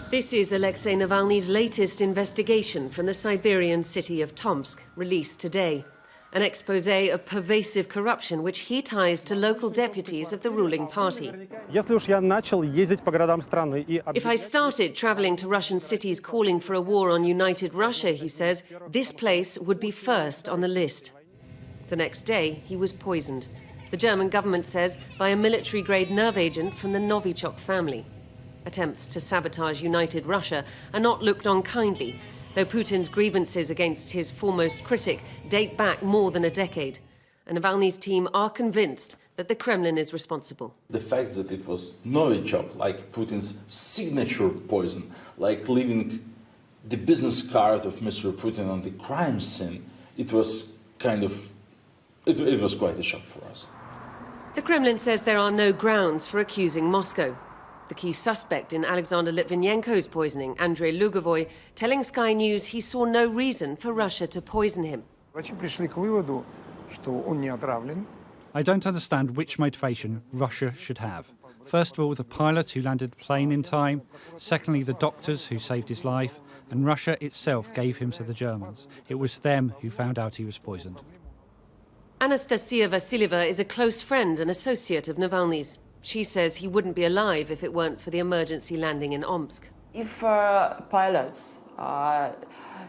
This is Alexei Navalny's latest investigation from the Siberian city of Tomsk, released today. An exposé of pervasive corruption which he ties to local deputies of the ruling party. If I started traveling to Russian cities calling for a war on united Russia, he says, this place would be first on the list. The next day, he was poisoned. The German government says by a military-grade nerve agent from the Novichok family. Attempts to sabotage united Russia are not looked on kindly, though Putin's grievances against his foremost critic date back more than a decade. And Navalny's team are convinced that the Kremlin is responsible. The fact that it was Novichok, like Putin's signature poison, like leaving the business card of Mr. Putin on the crime scene, it was quite a shock for us. The Kremlin says there are no grounds for accusing Moscow. The key suspect in Alexander Litvinenko's poisoning, Andrei Lugovoy, telling Sky News he saw no reason for Russia to poison him. I don't understand which motivation Russia should have. First of all, the pilot who landed the plane in time. Secondly, the doctors who saved his life. And Russia itself gave him to the Germans. It was them who found out he was poisoned. Anastasia Vasilyeva is a close friend and associate of Navalny's. She says he wouldn't be alive if it weren't for the emergency landing in Omsk. If pilots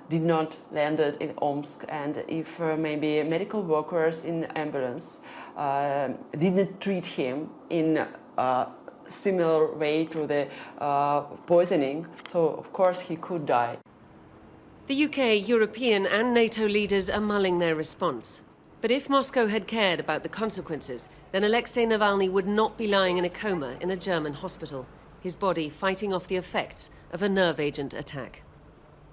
did not land in Omsk, and if maybe medical workers in ambulance didn't treat him in a similar way to the poisoning, so of course he could die. The UK, European and NATO leaders are mulling their response. But if Moscow had cared about the consequences, then Alexei Navalny would not be lying in a coma in a German hospital, his body fighting off the effects of a nerve agent attack.